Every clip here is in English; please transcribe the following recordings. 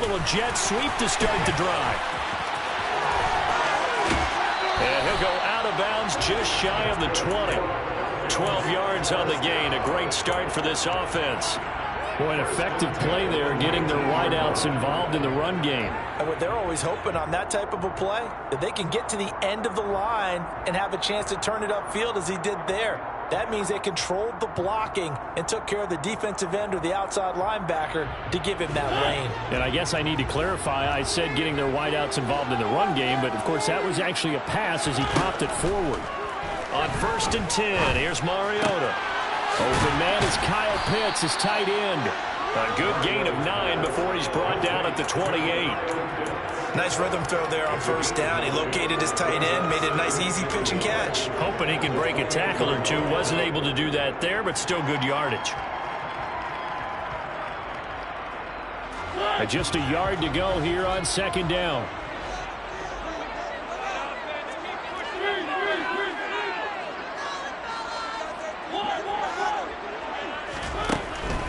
little jet sweep to start the drive. And he'll go out of bounds just shy of the 20. 12 yards on the gain. A great start for this offense. Boy, an effective play there, getting their wideouts involved in the run game. And what they're always hoping on that type of a play, that they can get to the end of the line and have a chance to turn it upfield as he did there. That means they controlled the blocking and took care of the defensive end or the outside linebacker to give him that lane. And I guess I need to clarify, I said getting their wideouts involved in the run game, but of course that was actually a pass as he popped it forward. On 1st and 10, here's Mariota. Open man is Kyle Pitts, his tight end. A good gain of 9 before he's brought down at the 28. Nice rhythm throw there on 1st down. He located his tight end, made it a nice easy pitch and catch. Hoping he can break a tackle or two. Wasn't able to do that there, but still good yardage. Just a yard to go here on 2nd down.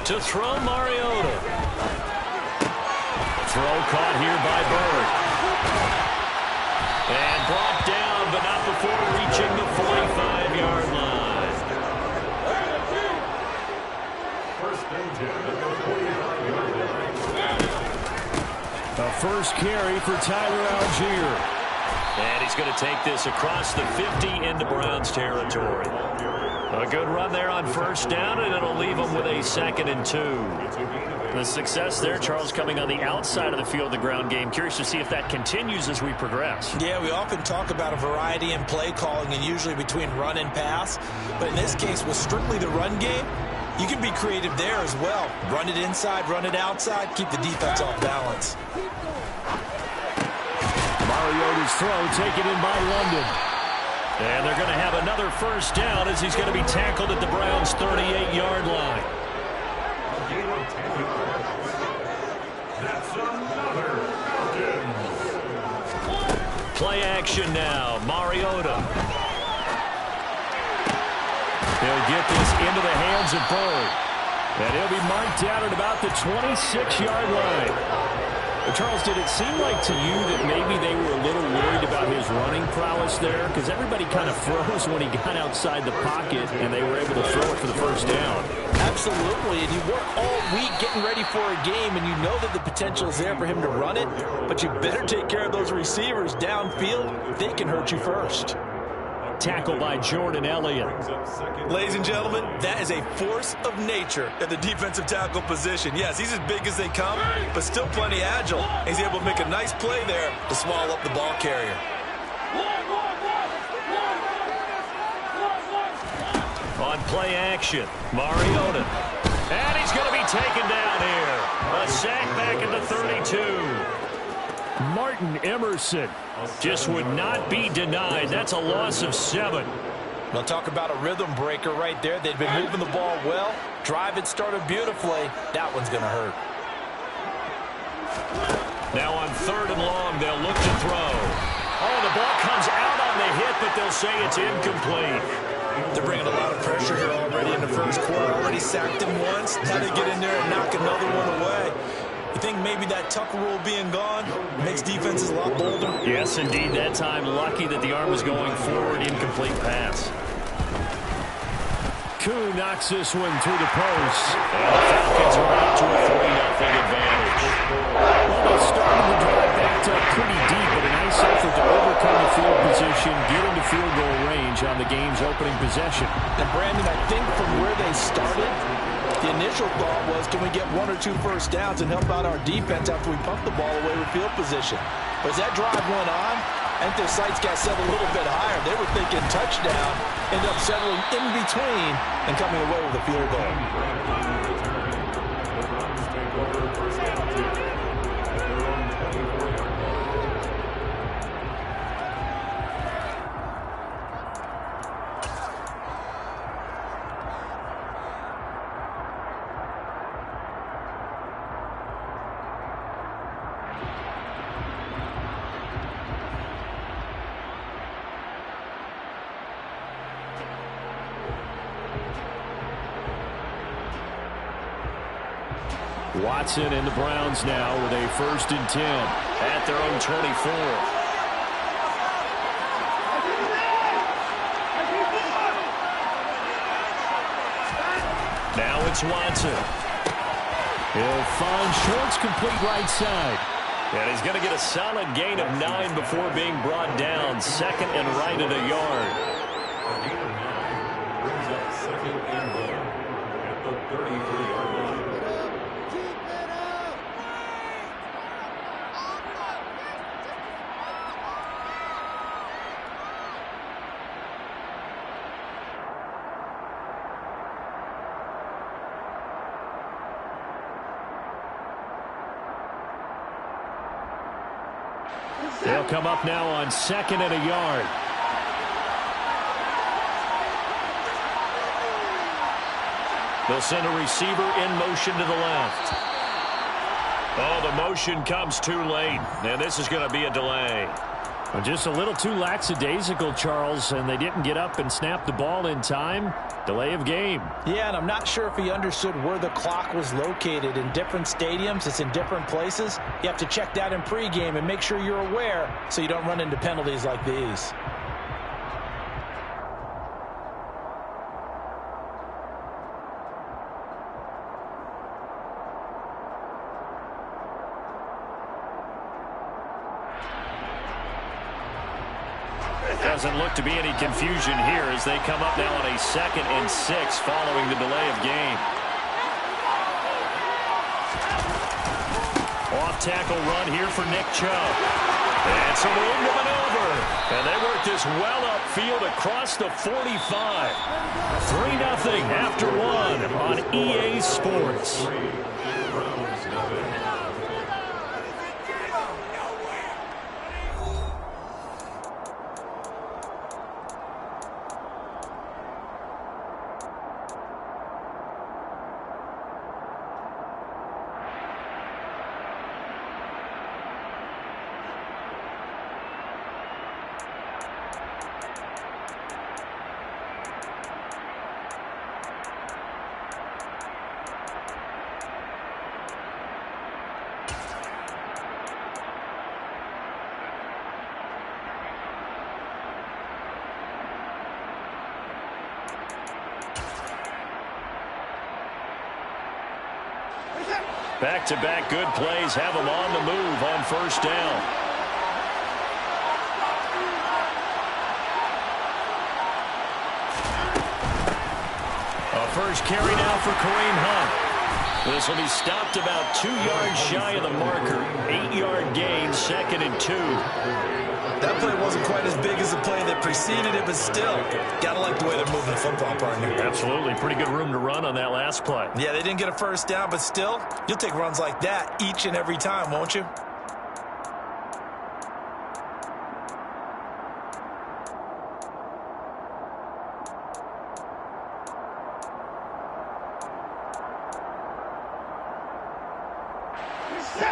To throw Mariota. Throw caught here by Bird. And brought down, but not before reaching the 45-yard line. A first carry for Tyler Algier. And he's going to take this across the 50 into Browns territory. A good run there on 1st down, and it'll leave them with a 2nd and 2. The success there, Charles, coming on the outside of the field, the ground game. Curious to see if that continues as we progress. Yeah, we often talk about a variety in play calling and usually between run and pass. But in this case, with strictly the run game, you can be creative there as well. Run it inside, run it outside, keep the defense off balance. Mariota's throw taken in by London. And they're going to have another 1st down as he's going to be tackled at the Browns' 38-yard line. Play action now. Mariota. He'll get this into the hands of Bird. And he'll be marked down at about the 26-yard line. Charles, did it seem like to you that maybe they were a little worried about his running prowess there? Because everybody kind of froze when he got outside the pocket, and they were able to throw it for the 1st down. Absolutely, and you work all week getting ready for a game, and you know that the potential is there for him to run it, but you better take care of those receivers downfield. They can hurt you first. Tackle by Jordan Elliott. Ladies and gentlemen, that is a force of nature at the defensive tackle position. Yes, he's as big as they come, but still plenty agile. He's able to make a nice play there to swallow up the ball carrier. On play action, Mariota. And he's going to be taken down here. A sack back at the 32. Martin Emerson just would not be denied. That's a loss of 7. We'll talk about a rhythm breaker right there. They've been moving the ball well. Drive had started beautifully. That one's going to hurt. Now on 3rd and long, they'll look to throw. Oh, the ball comes out on the hit, but they'll say it's incomplete. They're bringing a lot of pressure here already in the 1st quarter. Already sacked him once. Now they get in there and knock another one away. You think maybe that Tucker rule being gone makes defenses a lot bolder? Yes, indeed. That time, lucky that the arm was going forward. Incomplete pass. Koo knocks this one through the post. And the Falcons are out to a 3-0 advantage. Well, they started the drive backed up pretty deep, but a nice effort to overcome the field position, get into field goal range on the game's opening possession. And, Brandon, I think from where they started, the initial thought was, can we get 1 or 2 1st downs and help out our defense after we pump the ball away with field position? But as that drive went on, I think their sights got set a little bit higher. They were thinking touchdown, ended up settling in between and coming away with a field goal. Watson and the Browns now with a 1st and 10 at their own 24. Now it's Watson. He'll find Schwartz complete right side. And he's going to get a solid gain of 9 before being brought down. 2nd and right at a yard. They'll come up now on 2nd and a yard. They'll send a receiver in motion to the left. Oh, the motion comes too late, and this is going to be a delay. Just a little too lackadaisical, Charles, and they didn't get up and snap the ball in time. Delay of game. Yeah, and I'm not sure if he understood where the clock was located. In different stadiums, it's in different places. You have to check that in pregame and make sure you're aware so you don't run into penalties like these. Doesn't look to be any confusion here as they come up now on a 2nd and 6 following the delay of game. Off-tackle run here for Nick Chubb. And some room to maneuver. And they work this well upfield across the 45. 3-0 after 1 on EA Sports. Back-to-back good plays have them on the move on 1st down. A first carry now for Kareem Hunt. This will be stopped about 2 yards shy of the marker. 8-yard gain, 2nd and 2. That play wasn't quite as big as the play that preceded it, but still, gotta like the way they're moving the football, partner. Absolutely. Pretty good room to run on that last play. Yeah, they didn't get a 1st down, but still, you'll take runs like that each and every time, won't you?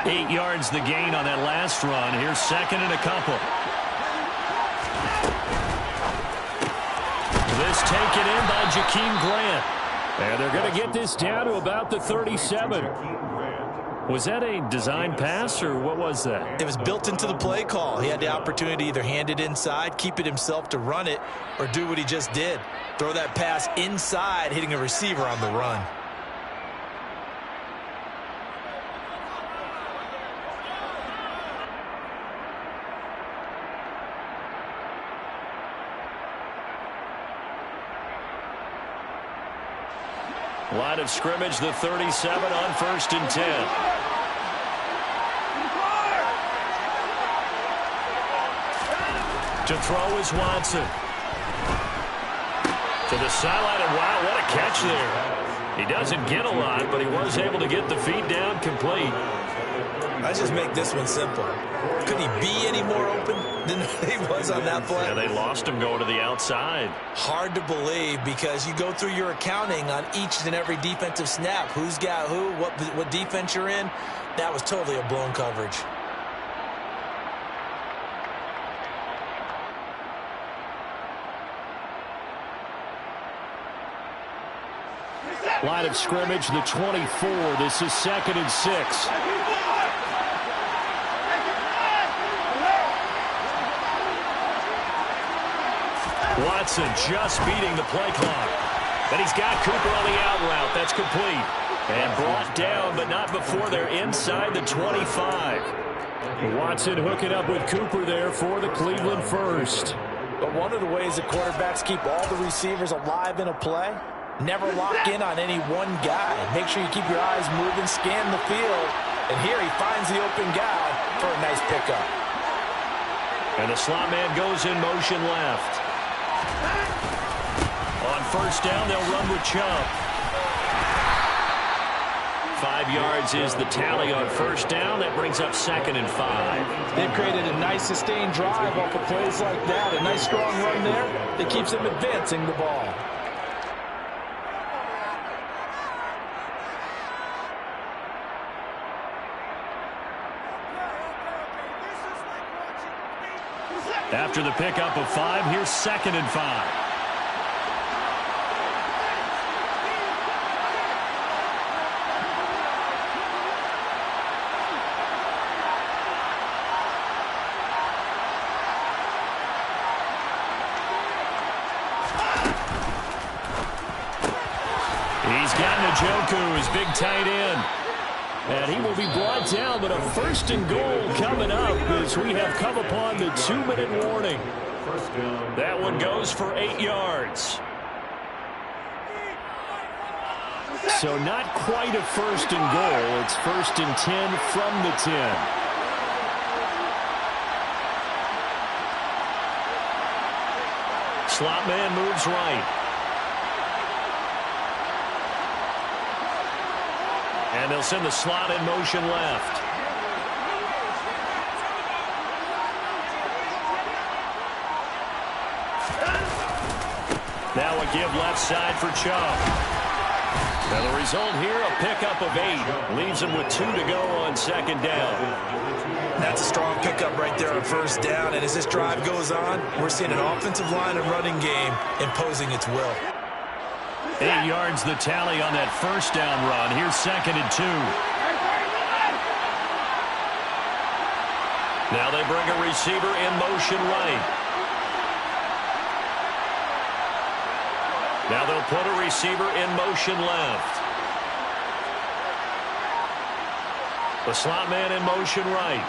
Eight yards the gain on that last run. Here's 2nd and a couple. This taken in by Jakeem Grant. And they're going to get this down to about the 37. Was that a design pass, or what was that? It was built into the play call. He had the opportunity to either hand it inside, keep it himself to run it, or do what he just did. Throw that pass inside, hitting a receiver on the run. Line of scrimmage, the 37 on 1st and 10. To throw is Watson. To the sideline, and wow, what a catch there. He doesn't get a lot, but he was able to get the feet down complete. I just make this one simple. Could he be any more open than he was on that play? Yeah, they lost him going to the outside. Hard to believe because you go through your accounting on each and every defensive snap. Who's got who, what defense you're in. That was totally a blown coverage. Line of scrimmage, the 24. This is 2nd and 6. Watson just beating the play clock. And he's got Cooper on the out route. That's complete. And brought down, but not before they're inside the 25. Watson hooking up with Cooper there for the Cleveland first. But one of the ways that quarterbacks keep all the receivers alive in a play, never lock in on any one guy. Make sure you keep your eyes moving, scan the field. And here he finds the open guy for a nice pickup. And the slot man goes in motion left. On first down, they'll run with Chubb. 5 yards is the tally on first down. That brings up 2nd and 5. They've created a nice sustained drive off of plays like that. A nice strong run there that keeps them advancing the ball. After the pickup of 5, here's 2nd and 5. He's got Njoku, his big tight end. And he will be brought down, but a 1st and goal coming up as we have come upon the 2-minute warning. That one goes for 8 yards. So not quite a 1st and goal. It's 1st and 10 from the 10. Slot man moves right. And they'll send the slot in motion left. Now a give left side for Chubb. Now the result here, a pickup of 8. Leaves them with 2 to go on 2nd down. That's a strong pickup right there on first down. And as this drive goes on, we're seeing an offensive line and running game imposing its will. 8 yards the tally on that first down run. Here's 2nd and 2. Now they bring a receiver in motion right. Now they'll put a receiver in motion left. The slot man in motion right.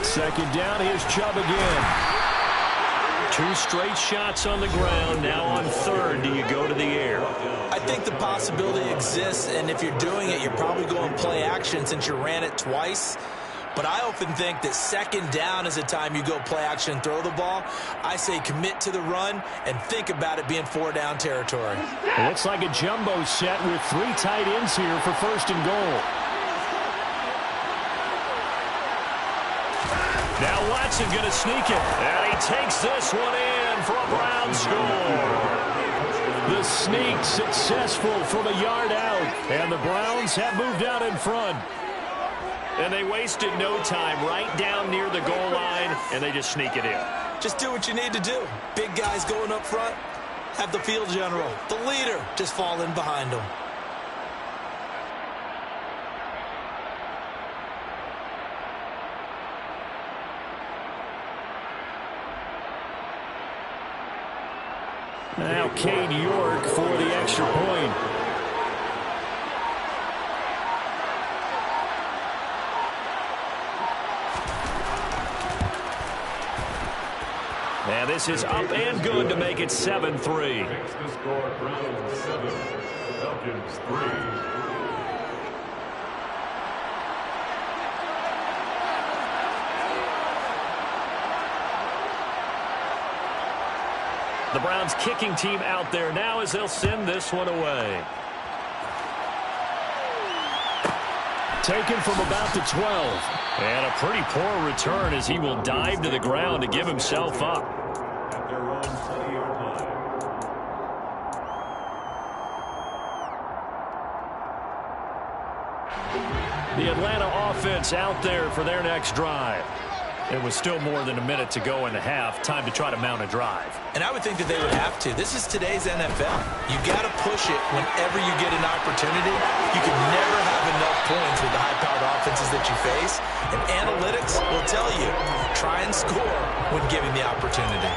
2nd down, here's Chubb again. 2 straight shots on the ground. Now on 3rd, do you go to the air? I think the possibility exists, and if you're doing it, you're probably going play action since you ran it twice. But I often think that 2nd down is the time you go play action and throw the ball. I say commit to the run and think about it being 4-down territory. It looks like a jumbo set with 3 tight ends here for 1st and goal. Now Watson going to sneak it. And he takes this one in for a Brown score. The sneak successful from a yard out. And the Browns have moved out in front. And they wasted no time right down near the goal line. And they just sneak it in. Just do what you need to do. Big guys going up front. Have the field general, the leader, just fall in behind them. Now Cade York for the extra point. And this is up and good to make it 7-3. Makes the score Browns 7, Falcons 3. The Browns kicking team out there now as they'll send this one away. Taken from about the 12. And a pretty poor return as he will dive to the ground to give himself up. At their own 20-yard line. The Atlanta offense out there for their next drive. It was still more than a minute to go in the half. Time to try to mount a drive. And I would think that they would have to. This is today's NFL. You got to push it whenever you get an opportunity. You can never have enough points with the high-powered offenses that you face. And analytics will tell you, try and score when given the opportunity.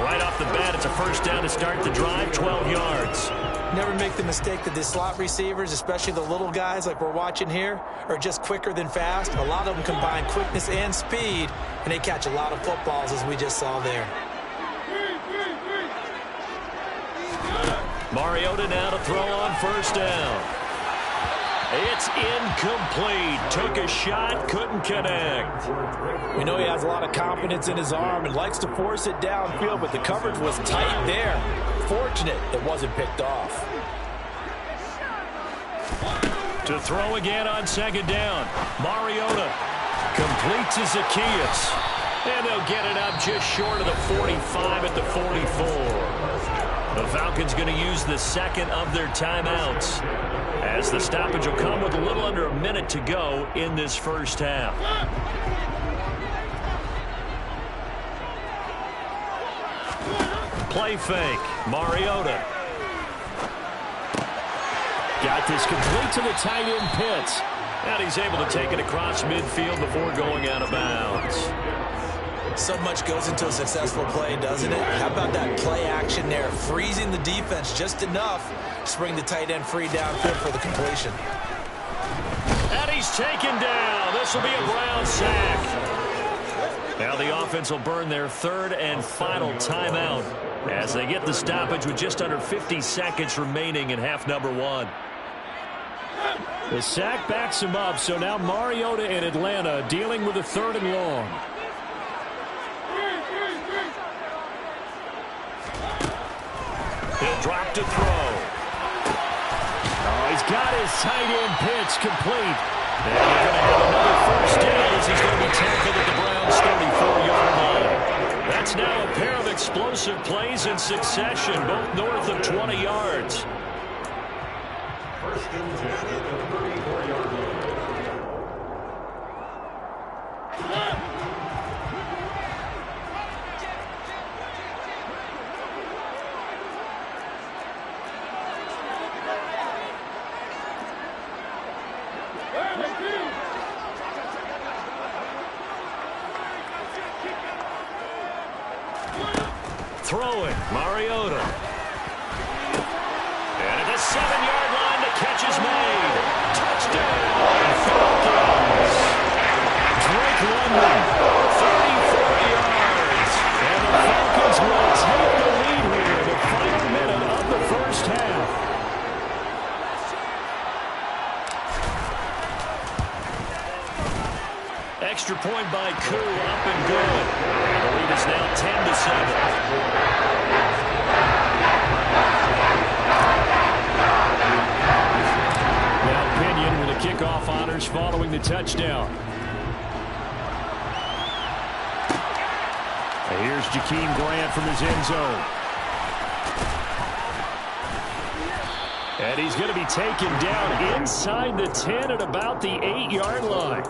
Right off the bat, it's a first down to start the drive, 12 yards. Never make the mistake that the slot receivers, especially the little guys like we're watching here, are just quicker than fast. A lot of them combine quickness and speed, and they catch a lot of footballs, as we just saw there. Mariota now to throw on first down. It's incomplete. Took a shot, couldn't connect. We know he has a lot of confidence in his arm and likes to force it downfield, but the coverage was tight there. Fortunate it wasn't picked off. To throw again on second down. Mariota completes to Zacchaeus. And they'll get it up just short of the 45 at the 44. The Falcons going to use the second of their timeouts, as the stoppage will come with a little under a minute to go in this first half. Play fake. Mariota. Got this complete to the tight end Pitts. And he's able to take it across midfield before going out of bounds. So much goes into a successful play, doesn't it? How about that play action there? Freezing the defense just enough to bring the tight end free downfield for the completion. And he's taken down. This will be a Brown sack. Now the offense will burn their third and final timeout as they get the stoppage with just under 50 seconds remaining in half number one. The sack backs him up, so now Mariota in Atlanta dealing with a third and long. He'll drop to throw. Oh, he's got his tight end pitch complete. And he's going to have another first down as he's going to be tackled at the Browns' 34-yard line. That's now a pair of explosive plays in succession, both north of 20 yards. First and 10 at the 34-yard line. Throwing, Mariota. And at the 7-yard line, the catch is made. Touchdown, Falcons. Drake London, 34 yards. And the Falcons will take the lead here in the final minute of the first half. Extra point by Koo, up and good. And the lead is now 10-7. Now Pinion with the kickoff honors following the touchdown. And here's Jakeem Grant from his end zone. And he's going to be taken down inside the 10 at about the 8-yard line.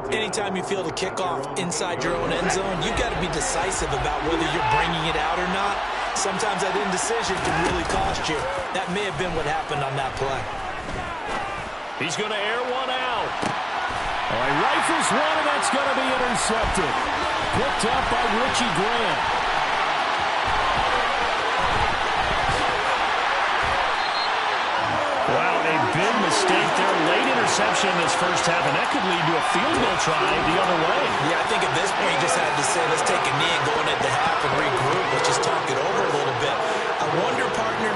Anytime you feel the kickoff inside your own end zone, you've got to be decisive about whether you're bringing it out or not. Sometimes that indecision can really cost you. That may have been what happened on that play. He's going to air one out. Oh, he rifles one, and that's going to be intercepted. Picked up by Richie Grant. Wow, a big mistake there. Late interception in this first half, and that could lead to a field goal try the other way. Yeah, I think at this point you just had to say, let's take a knee and go into the half and regroup. Let's just talk it over a little bit. I wonder, partner,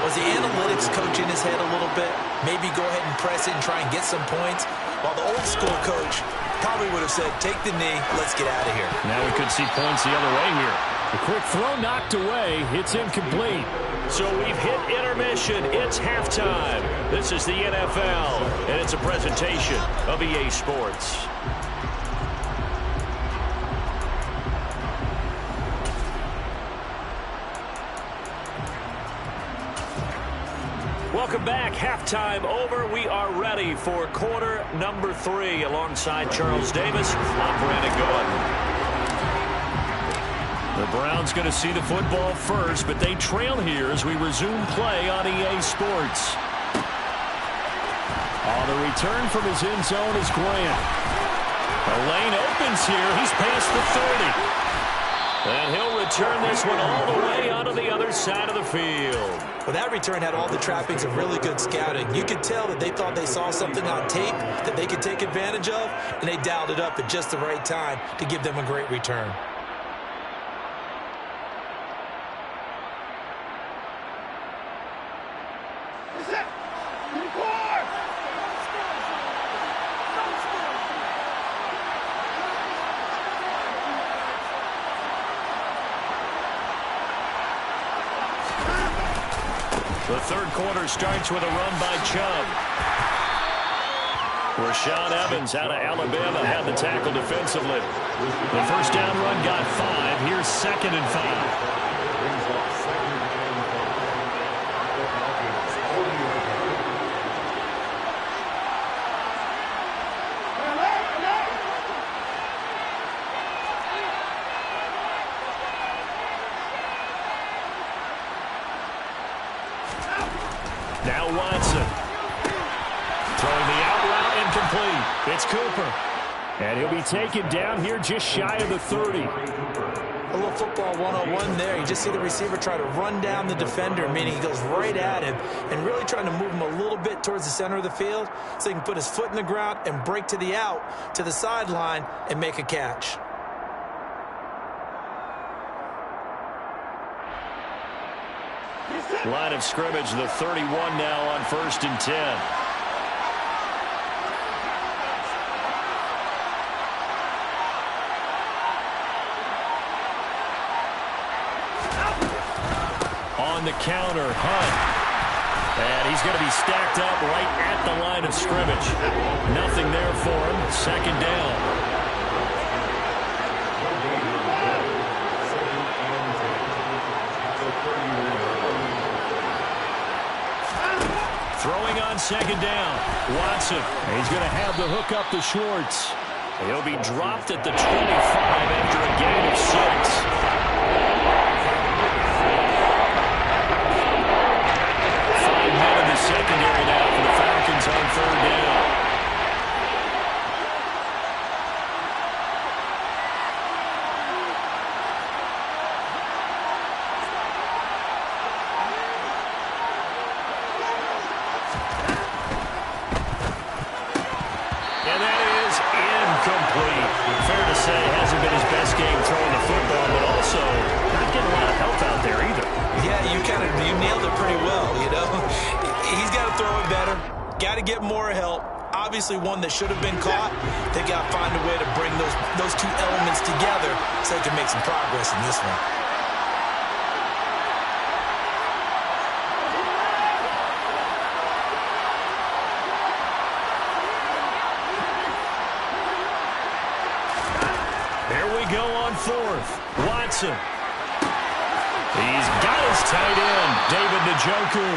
was the analytics coach in his head a little bit? Maybe go ahead and press it and try and get some points? While the old school coach probably would have said, take the knee, let's get out of here. Now we could see points the other way here. The quick throw knocked away. It's incomplete. So we've hit intermission. It's halftime. This is the NFL, and it's a presentation of EA Sports. Welcome back. Halftime. halftime over. We are ready for quarter number 3 alongside Charles Davis. I'm Brandon Gaudin. The Browns going to see the football first, but they trail here as we resume play on EA Sports. On the return from his end zone is Grant. The lane opens here. He's past the 30. And he'll return this one all the way onto the other side of the field. Well, that return had all the trappings of really good scouting. You could tell that they thought they saw something on tape that they could take advantage of, and they dialed it up at just the right time to give them a great return. The third quarter starts with a run by Chubb. Rashaan Evans out of Alabama had the tackle defensively. The first down run got 5. Here's 2nd and 5. Now Watson. Throwing the out route incomplete. It's Cooper. And he'll be taken down here just shy of the 30. A little football 101 there. You just see the receiver try to run down the defender, meaning he goes right at him and really trying to move him a little bit towards the center of the field so he can put his foot in the ground and break to the out, to the sideline, and make a catch. Line of scrimmage, the 31 now on 1st and 10. On the counter, Hunt. And he's going to be stacked up right at the line of scrimmage. Nothing there for him. 2nd down. Throwing on 2nd down. Watson. He's going to have the hook up to Schwartz. He'll be dropped at the 25 after a gain of 6. 5 men in the secondary now for the Falcons on 3rd down. Fair to say, hasn't been his best game throwing the football, but also not getting a lot of help out there either. Yeah, you nailed it pretty well, you know. He's got to throw it better, got to get more help. Obviously one that should have been caught. They got to find a way to bring those two elements together so they can make some progress in this one. Go on 4th. Watson. He's got his tight end, David Njoku.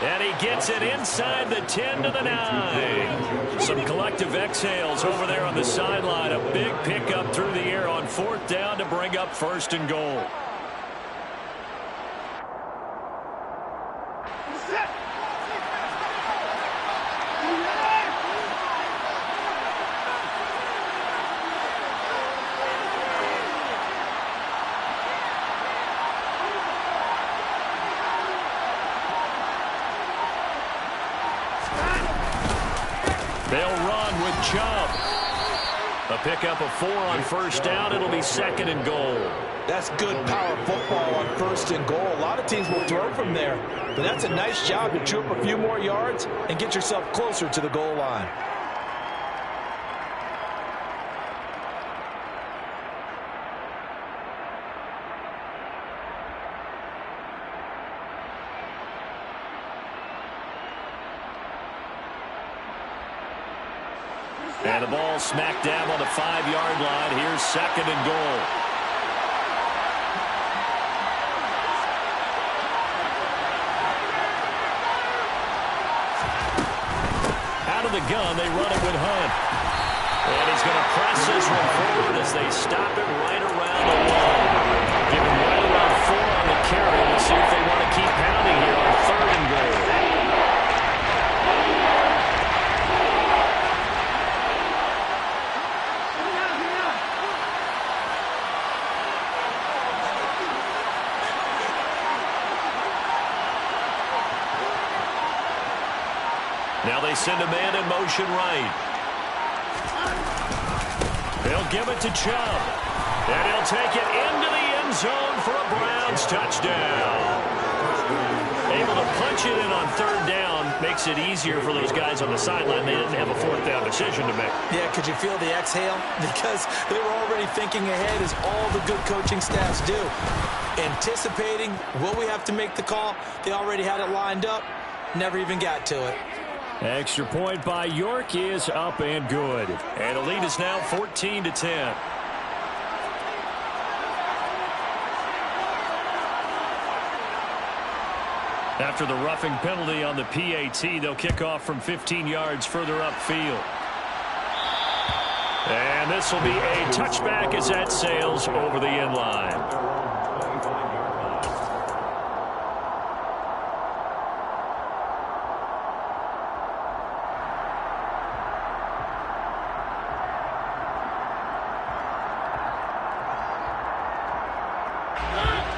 And he gets it inside the 10 to the 9. Some collective exhales over there on the sideline. A big pickup through the air on 4th down to bring up 1st and goal. They'll run with Chubb. A pickup of 4 on 1st down. It'll be 2nd and goal. That's good power football on 1st and goal. A lot of teams will throw from there, but that's a nice job to chew up a few more yards and get yourself closer to the goal line. And the ball smack dab on the 5-yard line. Here's 2nd and goal. the gun. They run it with Hunt. And he's going to press this one forward as they stop it right around the wall. Give him right around 4 on the carry. We'll see if they want to keep pounding here on 3rd and goal. Now they send a man in motion right. They'll give it to Chubb. And he'll take it into the end zone for a Browns touchdown. Able to punch it in on 3rd down makes it easier for those guys on the sideline. They didn't have a 4th down decision to make. Yeah, could you feel the exhale? Because they were already thinking ahead, as all the good coaching staffs do. Anticipating, will we have to make the call? They already had it lined up. Never even got to it. Extra point by York is up and good. And the lead is now 14-10. After the roughing penalty on the PAT, they'll kick off from 15 yards further upfield. And this will be a touchback as that sails over the end line.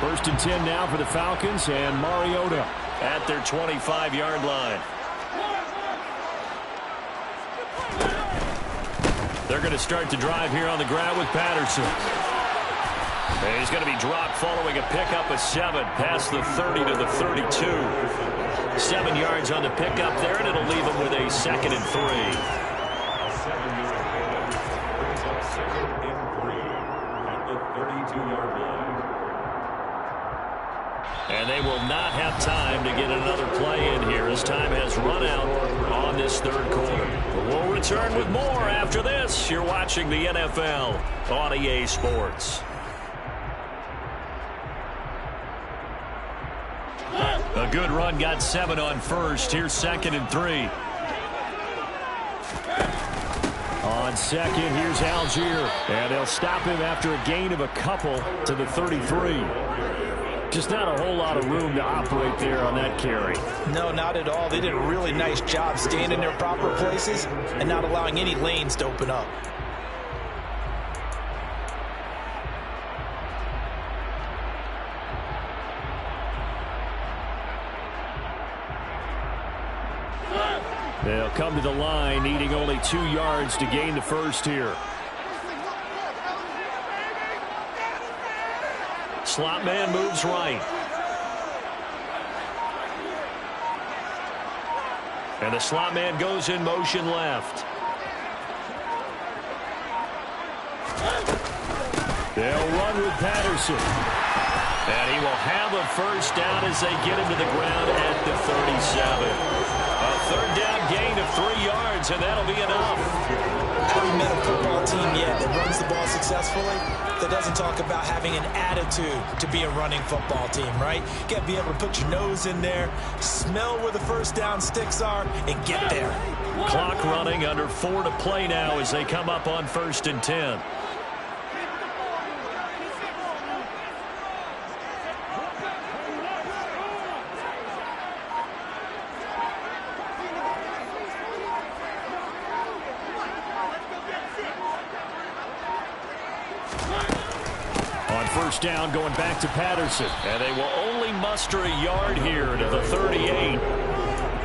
First and 10 now for the Falcons, and Mariota at their 25-yard line. They're going to start the drive here on the ground with Patterson. And he's going to be dropped following a pickup of 7 past the 30 to the 32. 7 yards on the pickup there, and it'll leave him with a 2nd and 3. A 7-yard gain brings up 2nd and 3 at the 32-yard line. And they will not have time to get another play in here as time has run out on this 3rd quarter. But we'll return with more after this. You're watching the NFL on EA Sports. A good run, got 7 on first. Here's 2nd and 3. On 2nd, here's Algier. And they'll stop him after a gain of a couple to the 33. Just not a whole lot of room to operate there on that carry. No, not at all. They did a really nice job staying in their proper places and not allowing any lanes to open up. They'll come to the line, needing only 2 yards to gain the first here. Slot man moves right. And the slot man goes in motion left. They'll run with Patterson. And he will have a first down as they get him to the ground at the 37. A 3rd down gain of 3 yards, and that'll be enough. I haven't met a football team yet that runs the ball successfully that doesn't talk about having an attitude to be a running football team, right? You got to be able to put your nose in there, smell where the first down sticks are, and get there. Clock running, under 4 to play now as they come up on 1st and 10. First down going back to Patterson. And they will only muster a yard here to the 38.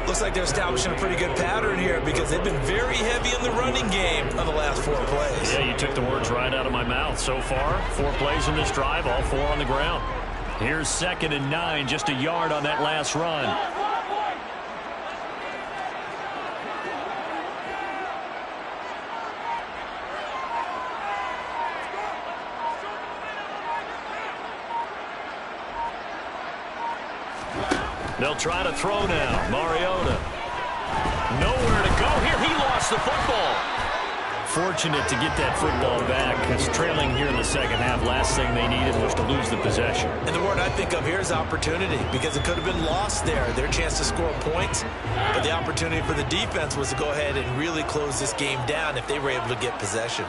Looks like they're establishing a pretty good pattern here because they've been very heavy in the running game on the last 4 plays. Yeah, you took the words right out of my mouth. So far, 4 plays in this drive, all 4 on the ground. Here's 2nd and 9, just a yard on that last run. They'll try to throw now. Mariota. Nowhere to go here. He lost the football. fortunate to get that football back, because trailing here in the second half, last thing they needed was to lose the possession. And the word I think of here is opportunity, because it could have been lost there, their chance to score points. But the opportunity for the defense was to go ahead and really close this game down if they were able to get possession.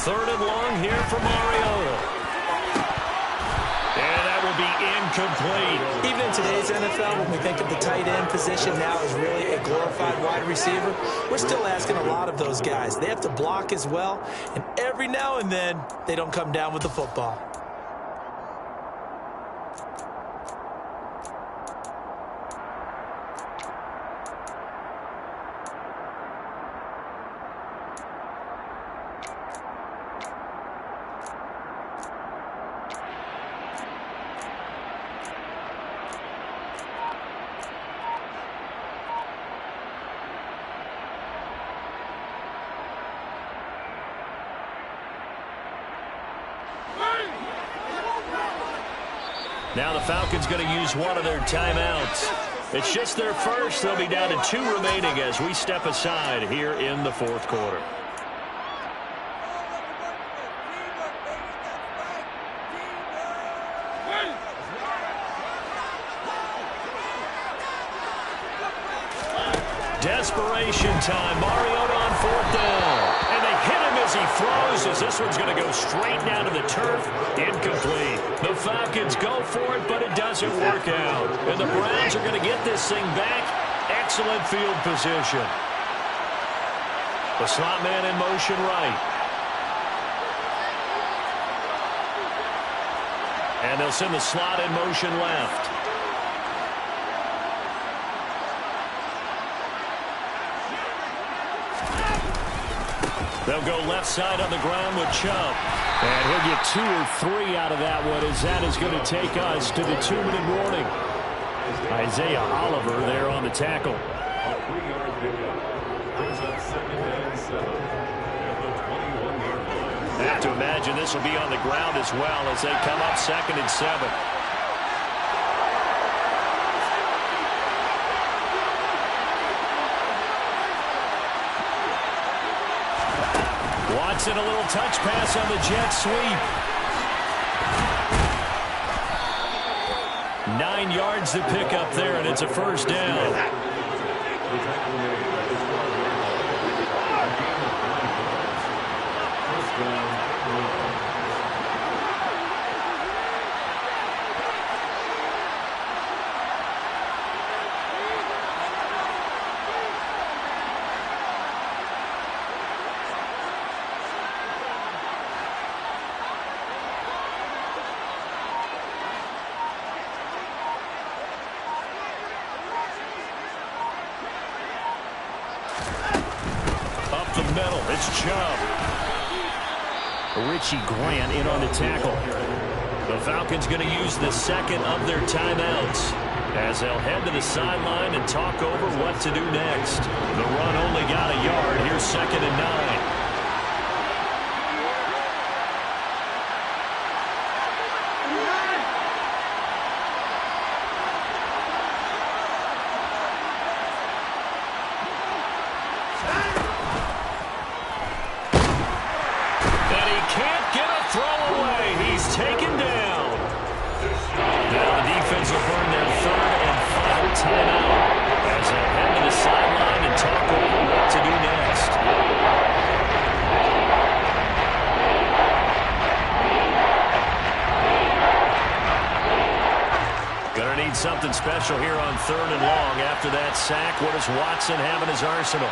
Third and long here for Mariota. And that will be incomplete. Even in today's NFL, when we think of the tight end position now as really a glorified wide receiver, we're still asking a lot of those guys. They have to block as well, and every now and then, they don't come down with the football. Now the Falcons going to use one of their timeouts. It's just their first. They'll be down to 2 remaining as we step aside here in the fourth quarter. Desperation time. Mariota on 4th down. And they hit him as he throws, as this one's going to go straight down to the turf. Incomplete. The Falcons go for it, but it doesn't work out. And the Browns are going to get this thing back. Excellent field position. The slot man in motion right. And they'll send the slot in motion left. They'll go left side on the ground with Chubb. And he'll get 2 or 3 out of that one, as that is going to take us to the 2-minute warning. Isaiah Oliver there on the tackle. A 3-yard pickup brings up 2nd and 7 at the 21-yard line. I have to imagine this will be on the ground as well as they come up 2nd and 7. Watson, a little touch pass on the jet sweep. 9 yards to pick up there, and it's a first down. It's Chubb. Richie Grant in on the tackle. The Falcons going to use the second of their timeouts as they'll head to the sideline and talk over what to do next. The run only got a yard. Here's 2nd and 9. Something special here on 3rd and long. After that sack, what does Watson have in his arsenal?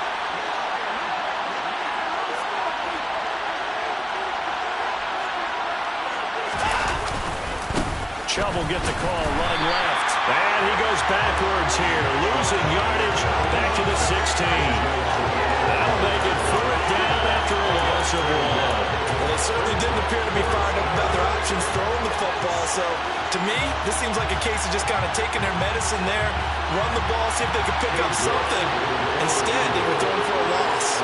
Chubb will get the call, running left. And he goes backwards here, losing yardage back to the 16. That'll make it 4th down after a loss of 1. Well, they certainly didn't appear to be fired up about their options throwing the football. So, to me, this seems like a case of just kind of taking their medicine there, run the ball, see if they could pick up something. Instead, they were throwing for a loss.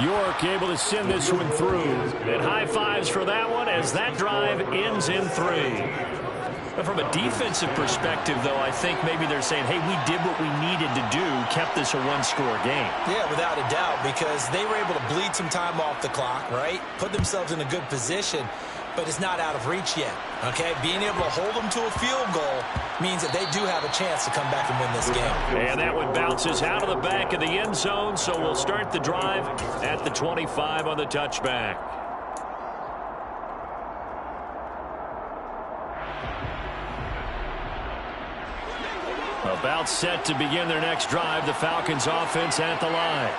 York able to send this one through. And high fives for that one as that drive ends in 3. But from a defensive perspective, though, I think maybe they're saying, hey, we did what we needed to do, kept this a one-score game. Yeah, without a doubt, because they were able to bleed some time off the clock, right? Put themselves in a good position, but it's not out of reach yet, okay? Being able to hold them to a field goal means that they do have a chance to come back and win this game. And that one bounces out of the back of the end zone, so we'll start the drive at the 25 on the touchback. About set to begin their next drive, the Falcons offense at the line.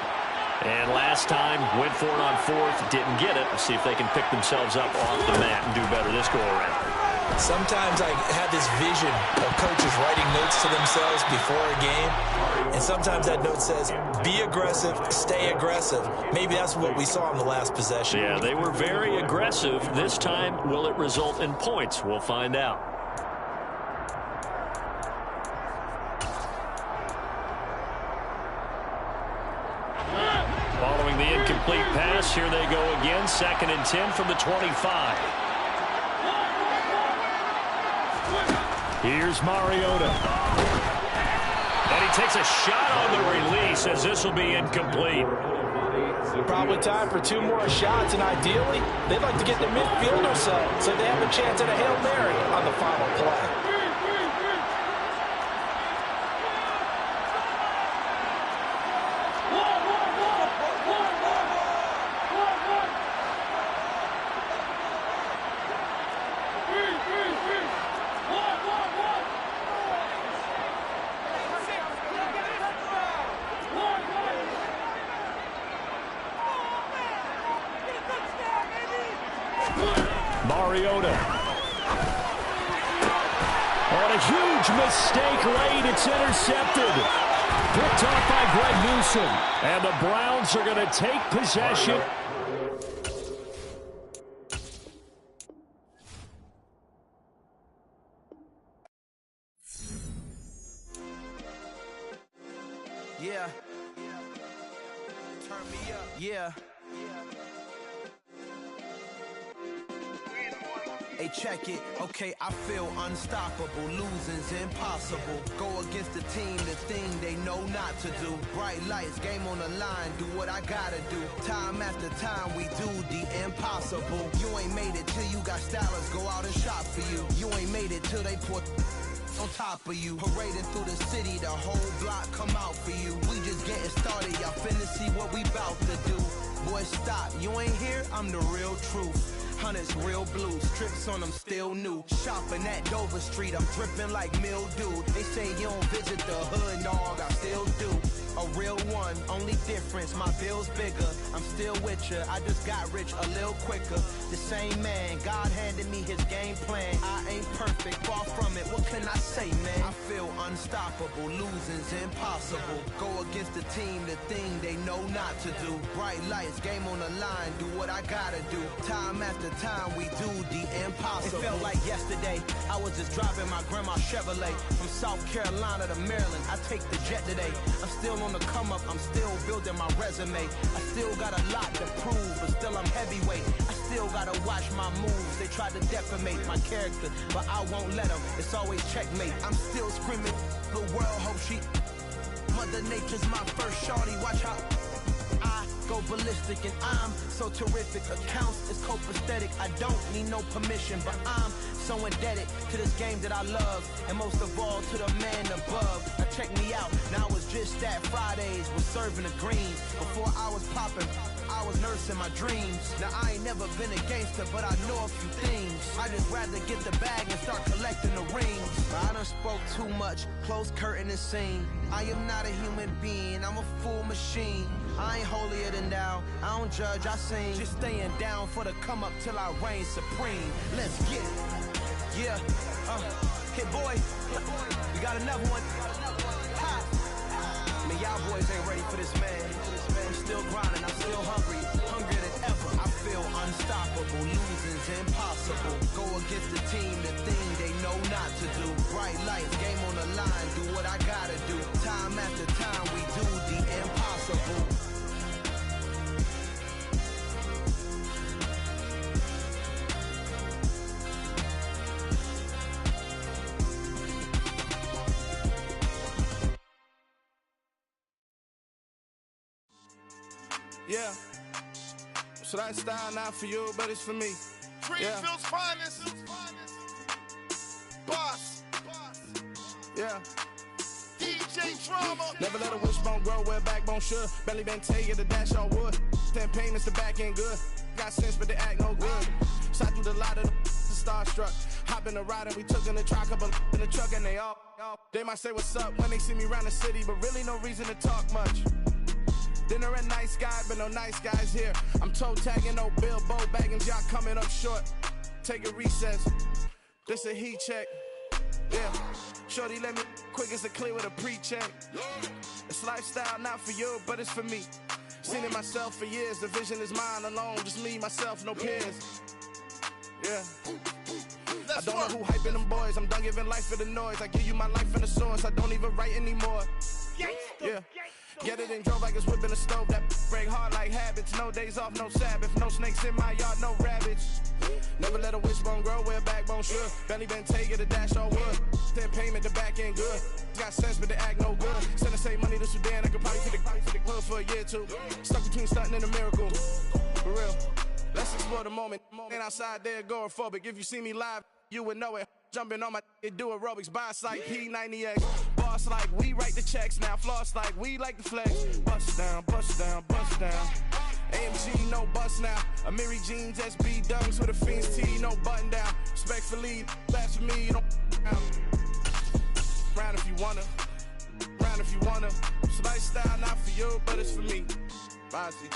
And last time, went for it on 4th, didn't get it. Let's see if they can pick themselves up off the mat and do better this go-around. Sometimes I have this vision of coaches writing notes to themselves before a game, and sometimes that note says, be aggressive, stay aggressive. Maybe that's what we saw in the last possession. Yeah, they were very aggressive. This time, will it result in points? We'll find out. Following the incomplete pass, here they go again. 2nd and 10 from the 25. Here's Mariota. And he takes a shot on the release as this will be incomplete. Probably time for 2 more shots, and ideally, they'd like to get the midfield or so they have a chance at a Hail Mary on the final play. Mariota. On a huge mistake late, it's intercepted. Picked off by Greg Newsome. And the Browns are going to take possession. Yeah. Turn me up. Yeah. Hey, check it. Okay, I feel unstoppable. Losing's impossible. Go against the team, the thing they know not to do. Bright lights, game on the line. Do what I gotta do. Time after time, we do the impossible. You ain't made it till you got stylers go out and shop for you. You ain't made it till they put on top of you. Parading through the city, the whole block come out for you. We just getting started, y'all finna see what we bout to do. Boy, stop, you ain't here, I'm the real truth. Hunters real blue, strips on them still new. Shopping at Dover Street, I'm dripping like mildew. They say you don't visit the hood, dog, I still do. A real one, only difference, my bill's bigger. I'm still with ya, I just got rich a little quicker. The same man, God handed me his game plan. I ain't perfect, far from it, what can I say, man? I feel unstoppable, losing's impossible. Go against the team, the thing they know not to do. Bright lights, game on the line, do what I gotta do. Time after time, we do the impossible. It felt like yesterday, I was just driving my grandma's Chevrolet. From South Carolina to Maryland, I take the jet today. I'm still on the come up, I'm still building my resume. I still got a lot to prove, but still I'm heavyweight. I still gotta watch my moves. They tried to defamate my character, but I won't let them. It's always checkmate. I'm still screaming, the world hope she. Mother Nature's my first shorty, watch how I go ballistic, and I'm so terrific. Accounts is copacetic, I don't need no permission, but I'm so indebted to this game that I love, and most of all to the man above. Now check me out, now it's just that Fridays was serving the greens. Before I was popping, I was nursing my dreams. Now I ain't never been a gangster, but I know a few things. I just rather get the bag and start collecting the rings. I done spoke too much, close curtain and scene. I am not a human being, I'm a full machine. I ain't holier than thou, I don't judge, I sing. Just staying down for the come up till I reign supreme. Let's get it. Yeah, hey boy, we got another one. Ha. Man, y'all boys ain't ready for this, man. I'm still grinding, I'm still hungry, hungrier than ever. I feel unstoppable, losing's impossible. Go against the team, the thing they know not to do. Bright lights, game on the line, do what I gotta do. Time after time, we do the impossible. Yeah. So that style not for you, but it's for me. Greenfield's finest. Boss. Yeah. DJ Drama. Never let a wishbone grow where a backbone should. Belly been taken to dash all wood. 10 payments, the back end good. Got sense, but they act no good. Shot through the lot of the starstruck. Hop in the ride and we took in the truck, couple in the truck, and they might say what's up when they see me around the city, but really no reason to talk much. Dinner at nice guy, but no nice guys here. I'm toe tagging, no Bilbo bagging, y'all coming up short. Take a recess. This a heat check. Yeah. Shorty let me quick as a clear with a pre-check. It's lifestyle not for you, but it's for me. Seen it myself for years. The vision is mine alone. Just me, myself, no peers. Yeah. I don't know who hyping them boys. I'm done giving life for the noise. I give you my life in the source. I don't even write anymore. Yeah. Get it and drove like it's whipping a stove. That break hard like habits. No days off, no Sabbath. No snakes in my yard, no rabbits. Never let a wishbone grow where a backbone should. Belly been taken to dash all wood. 10 payment, the back end good. Got sense, but they act no good. Send the same money to Sudan. I could probably fit the hood for a year or two. Stuck between stunting and a miracle. For real. Let's explore the moment. Ain't outside there agoraphobic. If you see me live, you would know it. Jumping on my do aerobics, boss like P90X. Boss like we write the checks now. Floss like we like the flex. Bust down, bust down, bust down. AMG, no bust now. Amiri jeans, SB dunks with a Fiends T, no button down. Respectfully, that's for me, you don't round if you wanna. Round if you wanna. It's lifestyle not for you, but it's for me. Bossy.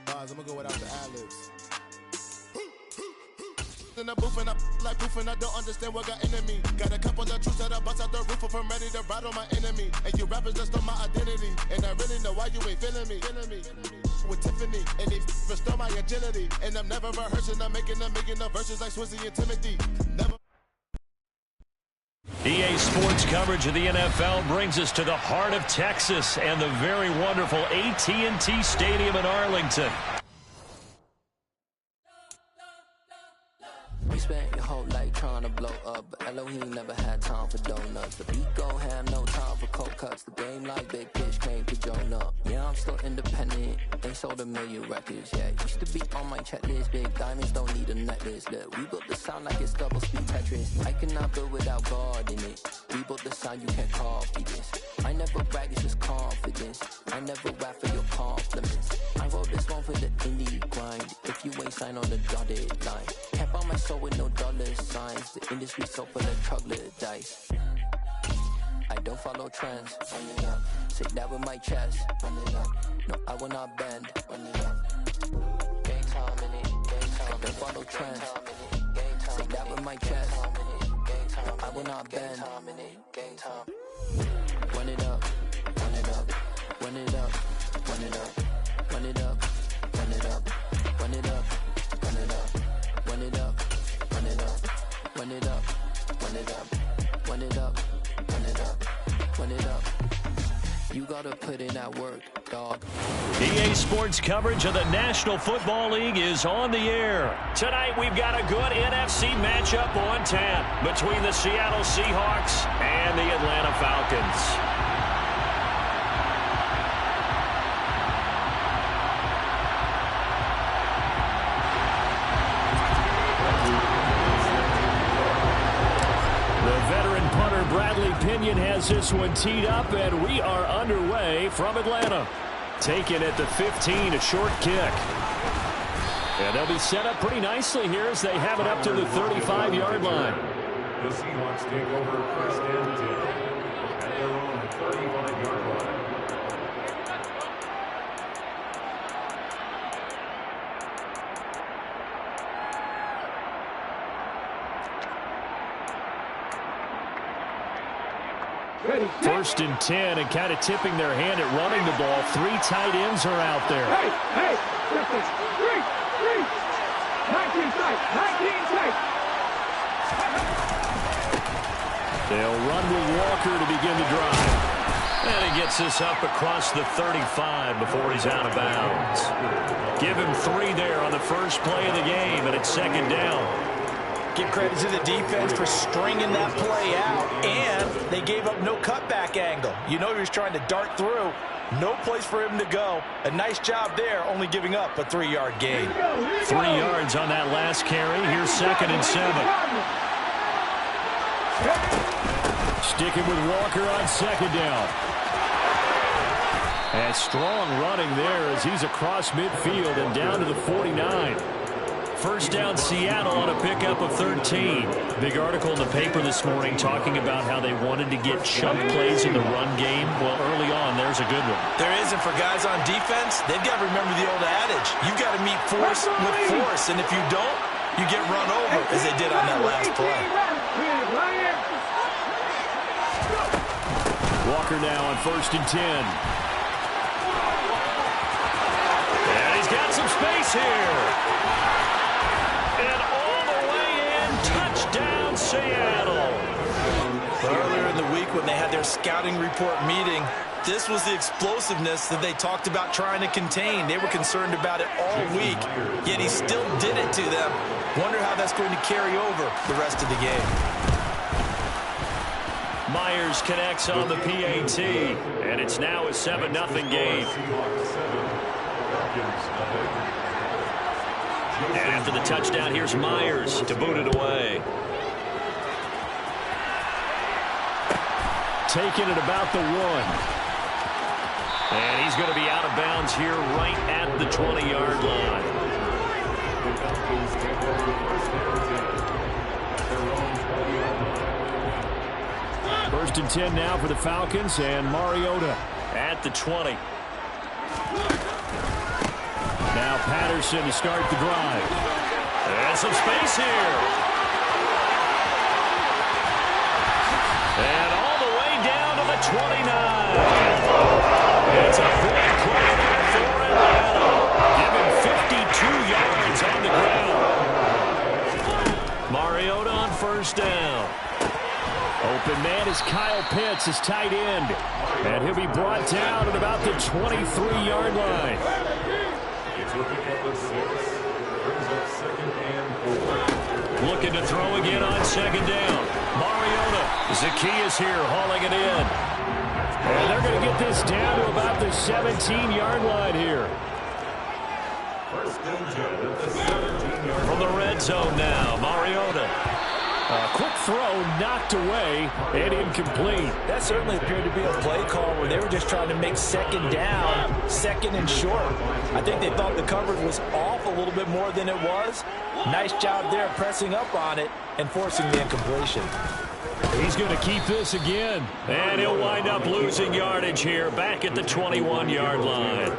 I'm gonna go without the ad-libs. In the booth and I like proof and I don't understand what got into me. Got a couple of truths that I bust out the roof if I'm ready to ride on my enemy. And you rappers just stole my identity, and I really know why you ain't feeling me. With Tiffany, and they restore my agility. And I'm never rehearsing, I'm making the verses like Swizzy and Timothy. Never. EA Sports coverage of the NFL brings us to the heart of Texas and the very wonderful AT&T Stadium in Arlington. We spent your whole life trying to blow up, but Elohim never had time for donuts. The beat go ham, no time for cold cuts. The game like Big Fish came to join up. Yeah, I'm still independent. They sold 1 million records. Yeah, used to be on my checklist. Big diamonds don't need a necklace. Look, we built the sound like it's double speed Tetris. I cannot build without God in it. We built the sound, you can't copy this. I never brag, it's just confidence. I never rap for your compliments. I wrote this one for the indie grind. If you ain't signed on the dotted line, can't buy my soul with no dollar signs. The industry so full of troglodytes. I don't follow trends. Run it up. Sit that with my chest. Run it up. No, I will not bend. Run it up. Game time in it. Game time. I don't follow trends. Sit that with my chest. No, I will not bend. Game time. Run it up. Run it up. Run it up. Run it up. Run it up. Run it up. Run it up. Run it up. Run it up. Run it up. Run it up. Run it up. Run it up. Run it up. Run it up. You gotta put in that work, dog. EA Sports coverage of the National Football League is on the air. Tonight we've got a good NFC matchup on tap between the Seattle Seahawks and the Atlanta Falcons. Pinion has this one teed up, and we are underway from Atlanta. Taken at the 15, a short kick. And they'll be set up pretty nicely here as they have it up to the 35-yard line. The Seahawks take over first and 10 at their own 35-yard line. First and 10, and kind of tipping their hand at running the ball. 3 tight ends are out there. Hey, three. 19 tight. They'll run with Walker to begin the drive. And he gets this up across the 35 before he's out of bounds. Give him 3 there on the first play of the game, and it's second down. Give credit to the defense for stringing that play out, and they gave up no cutback angle. You know he was trying to dart through. No place for him to go. A nice job there, only giving up a 3-yard gain. 3 yards on that last carry. Here's 2nd and 7. Sticking with Walker on 2nd down. And strong running there as he's across midfield and down to the 49. First down, Seattle on a pickup of 13. Big article in the paper this morning talking about how they wanted to get chunk plays in the run game. Well, early on, there's a good one. There isn't for guys on defense. They've got to remember the old adage. You've got to meet force with force, and if you don't, you get run over, as they did on that last play. Walker now on 1st and 10. And he's got some space here. And all the way in, touchdown Seattle. Earlier in the week when they had their scouting report meeting, this was the explosiveness that they talked about trying to contain. They were concerned about it all week, yet he still did it to them. Wonder how that's going to carry over the rest of the game. Myers connects on the PAT, and it's now a 7-0 game. And after the touchdown, here's Myers to boot it away. Taking it about the 1. And he's going to be out of bounds here right at the 20-yard line. 1st and 10 now for the Falcons, and Mariota at the 20. Now Patterson to start the drive. And some space here. And all the way down to the 29. It's a big play there for Atlanta. Given 52 yards on the ground. Mariota on 1st down. Open man is Kyle Pitts, his tight end. And he'll be brought down at about the 23-yard line. Looking to throw again on 2nd down. Mariota. Zacchaeus here hauling it in. And they're going to get this down to about the 17-yard line here. From the red zone now, Mariota. A quick throw knocked away and incomplete. That certainly appeared to be a play call where they were just trying to make 2nd down, 2nd and short. I think they thought the coverage was off a little bit more than it was. Nice job there pressing up on it and forcing the incompletion. He's going to keep this again. And he'll wind up losing yardage here back at the 21-yard line.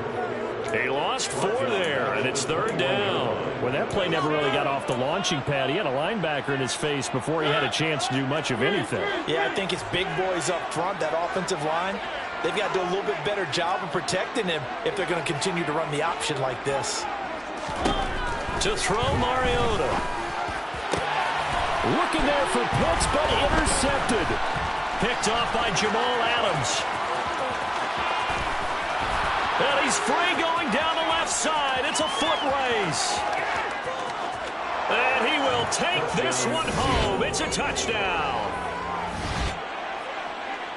They lost 4 there, and it's 3rd down. Well, that play never really got off the launching pad. He had a linebacker in his face before he had a chance to do much of anything. Yeah, I think it's big boys up front, that offensive line. They've got to do a little bit better job of protecting him if they're going to continue to run the option like this. To throw Mariota. Looking there for Pitts, but intercepted. Picked off by Jamal Adams. And he's free going down the left side. It's a foot race. And he will take this one home. It's a touchdown.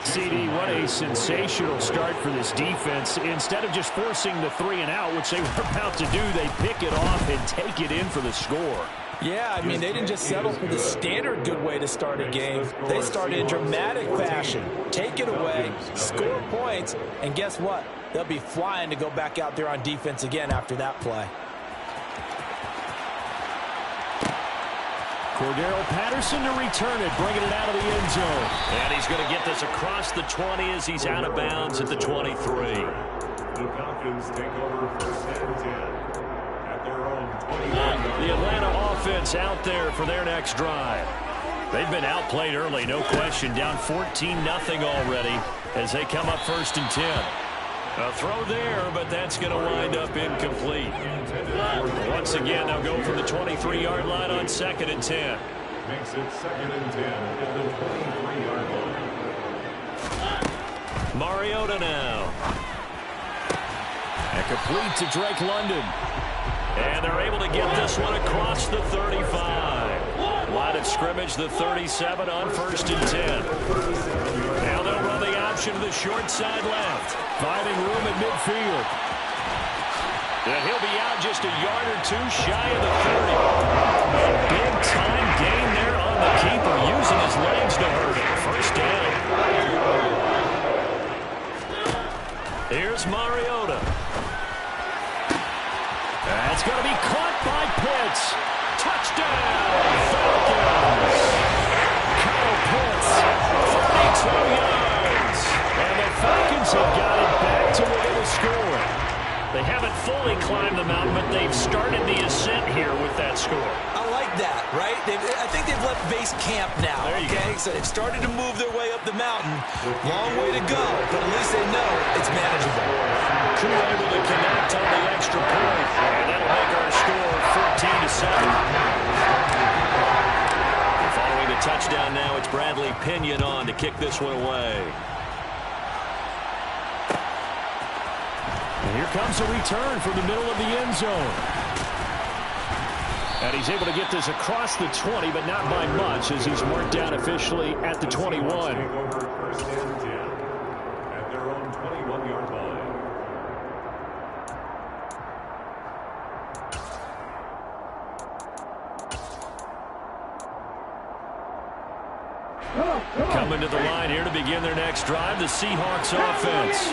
CD, what a sensational start for this defense. Instead of just forcing the 3 and out, which they were about to do, they pick it off and take it in for the score. Yeah, I mean, they didn't just settle for the standard good way to start a game. They started in dramatic fashion. Take it away, score points, and guess what? They'll be flying to go back out there on defense again after that play. Cordero Patterson to return it, bringing it out of the end zone. And he's going to get this across the 20 as he's out of bounds at the 23. The Falcons take over 1st and 10 at their own 20. The Atlanta offense out there for their next drive. They've been outplayed early, no question. Down 14-0 already as they come up 1st and 10. A throw there, but that's going to wind up incomplete. Once again, they'll go from the 23-yard line on 2nd and 10. Makes it 2nd and 10 at the 23-yard line. Mariota now. And complete to Drake London. And they're able to get this one across the 35. Line of scrimmage, the 37 on 1st and 10. Now they'll run the option to the short side left. Finding room at midfield. And he'll be out just a yard or two shy of the 30. A big-time gain there on the keeper, using his legs to hurt him. First down. Here's Mariota. That's going to be caught by Pitts. Touchdown, Falcons. Kyle Pitts, 32 yards. And the Falcons have got it back to within a score. They haven't fully climbed the mountain, but they've started the ascent here with that score. I like that, right? I think they've left base camp now, okay? So they've started to move their way up the mountain. Long way to go, but at least they know it's manageable. Crew able to connect on the extra point, and that'll make our score 14-7. Following the touchdown now, it's Bradley Pinion on to kick this one away. And here comes a return from the middle of the end zone. And he's able to get this across the 20, but not by much, as he's marked down officially at the 21. First and 10 at their own 21-yard line. Coming to the line here to begin their next drive, the Seahawks offense.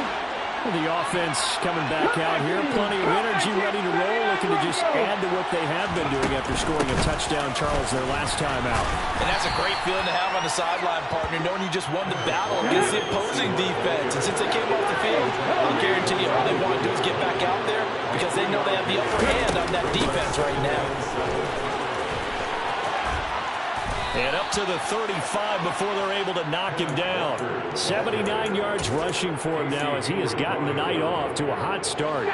The offense coming back out here, plenty of energy, ready to roll, looking to just add to what they have been doing after scoring a touchdown, Charles, their last time out. And that's a great feeling to have on the sideline, partner, knowing you just won the battle against the opposing defense. And since they came off the field, I'll guarantee you all they want to do is get back out there because they know they have the upper hand on that defense right now. And up to the 35 before they're able to knock him down. 79 yards rushing for him now as he has gotten the night off to a hot start.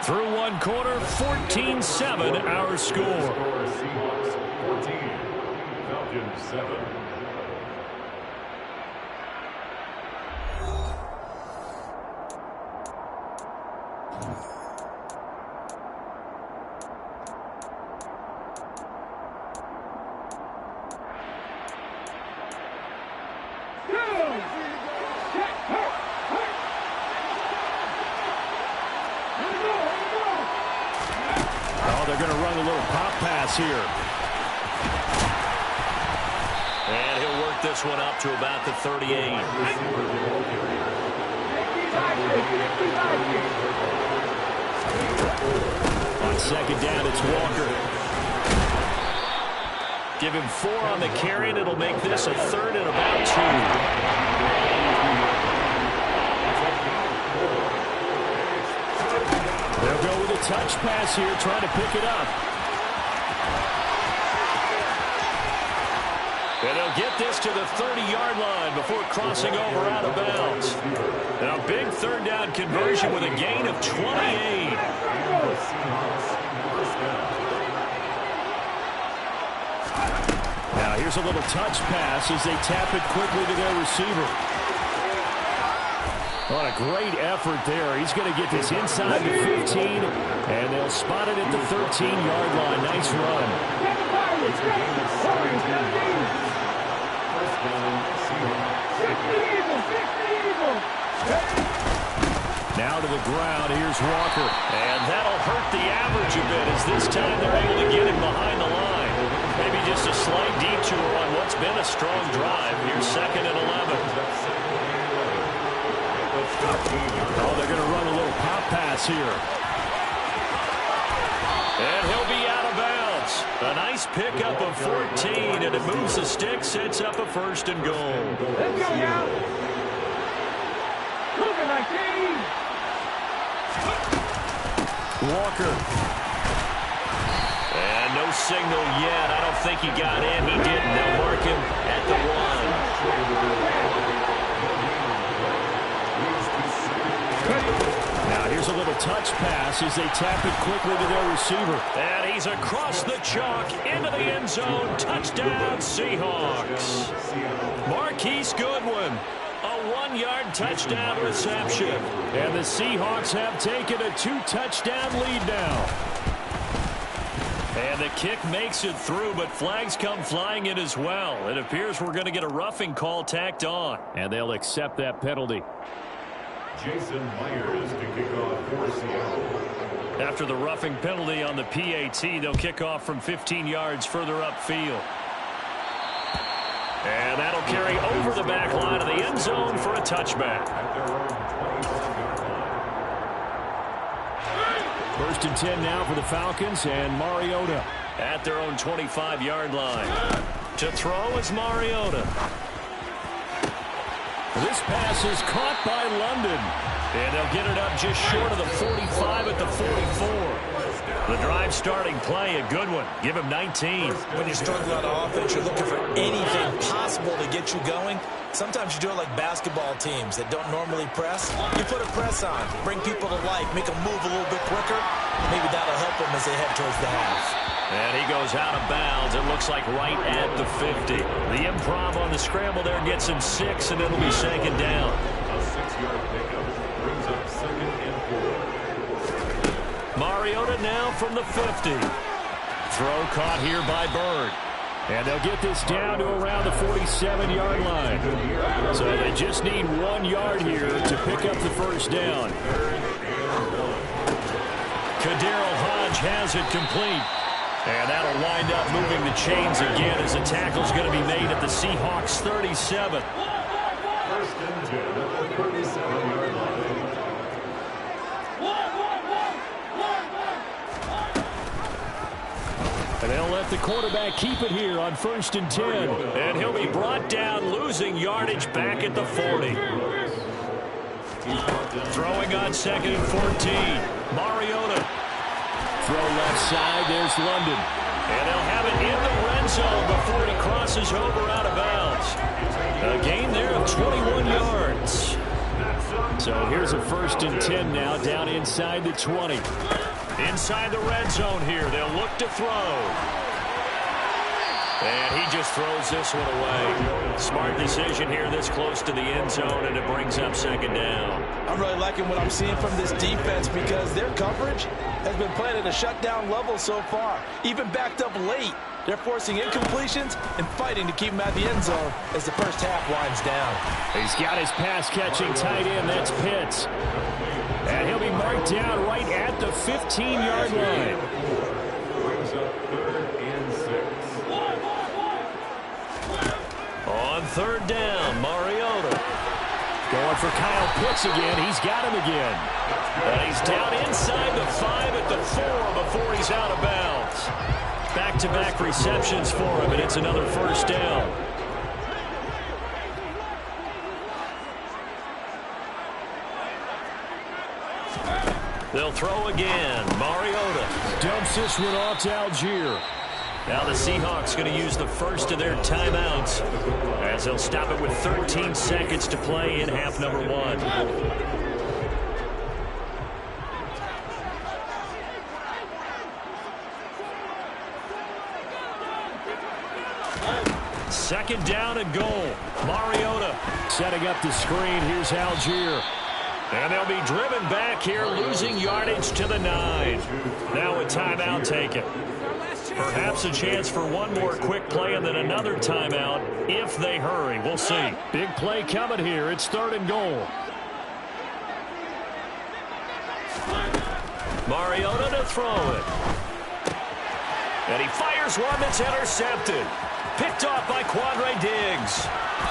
Through one quarter, 14-7 our score. Seahawks 14, Falcons 7. They're going to run a little pop pass here. And he'll work this one up to about the 38. On second down, it's Walker. Give him 4 on the carry, and it'll make this a 3rd and about 2. They'll go with a touch pass here, trying to pick it up. And they'll get this to the 30-yard line before crossing over out of bounds. Now, a big 3rd down conversion with a gain of 28. Now, here's a little touch pass as they tap it quickly to their receiver. What a great effort there. He's going to get this inside the 15, and they'll spot it at the 13-yard line. Nice run. Now to the ground. Here's Walker. And that'll hurt the average a bit as this time they're able to get him behind the line. Maybe just a slight detour on what's been a strong drive. Here's 2nd and 11. Oh, they're going to run a little pop pass here. And he'll be out of bounds. A nice pickup of 14, and it moves the stick, sets up a 1st and goal. Let's go now. Looking like Walker. And no signal yet. I don't think he got in. He didn't. They'll mark him at the 1. Now here's a little touch pass as they tap it quickly to their receiver. And he's across the chalk into the end zone. Touchdown, Seahawks. Marquise Goodwin. A 1-yard touchdown reception. And the Seahawks have taken a 2-touchdown lead now. And the kick makes it through, but flags come flying in as well. It appears we're going to get a roughing call tacked on. And they'll accept that penalty. Jason Myers to kick off for Seattle. After the roughing penalty on the PAT, they'll kick off from 15 yards further upfield. And that'll carry over the back line of the end zone for a touchback. At their own 25-yard line. 1st and 10 now for the Falcons, and Mariota at their own 25-yard line. To throw is Mariota. This pass is caught by London. And they'll get it up just short of the 45 at the 44. The drive starting play, a good one. Give him 19. When you struggle out of offense, you're looking for anything possible to get you going. Sometimes you do it like basketball teams that don't normally press. You put a press on, bring people to life, make them move a little bit quicker. Maybe that'll help them as they head towards the half. And he goes out of bounds. It looks like right at the 50. The improv on the scramble there gets him 6, and it'll be 2nd down. A 6-yard pickup brings up 2nd and 4. Mariota now from the 50. Throw caught here by Bird. And they'll get this down to around the 47-yard line. So they just need 1 yard here to pick up the 1st down. Kaderl Hodge has it complete. And that'll wind up moving the chains again as the tackle's going to be made at the Seahawks 37. 1st and 10 at the 37-yard line. And they'll let the quarterback keep it here on 1st and 10. And he'll be brought down, losing yardage back at the 40. Throwing on 2nd and 14. Mariota. Throw left side, there's London. And they'll have it in the red zone before he crosses over out of bounds. A gain there of 21 yards. So here's a 1st and 10 now, down inside the 20. Inside the red zone here, they'll look to throw. And he just throws this one away. Smart decision here this close to the end zone, and it brings up 2nd down. I'm really liking what I'm seeing from this defense because their coverage has been played at a shutdown level so far. Even backed up late, they're forcing incompletions and fighting to keep them at the end zone as the 1st half winds down. He's got his pass-catching tight end, that's Pitts. And he'll be marked down right at the 15-yard line. Brings up 3rd and 6. On 3rd down, Mariota. Going for Kyle Pitts again. He's got him again. And he's down inside the 5 at the 4 before he's out of bounds. Back-to-back receptions for him, and it's another 1st down. They'll throw again. Mariota dumps this one off to Algier. Now the Seahawks going to use the 1st of their timeouts as they'll stop it with 13 seconds to play in half number 1. 2nd down and goal. Mariota setting up the screen. Here's Algier. And they'll be driven back here, losing yardage to the 9. Now a timeout taken. Perhaps a chance for one more quick play and then another timeout if they hurry. We'll see. Big play coming here. It's 3rd and goal. Mariota to throw it. And he fires one that's intercepted. Picked off by Quandre Diggs.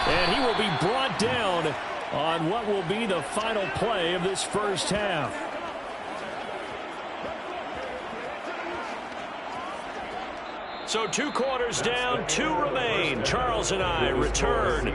And he will be brought down on what will be the final play of this 1st half. So 2 quarters down, 2 remain. Charles and I return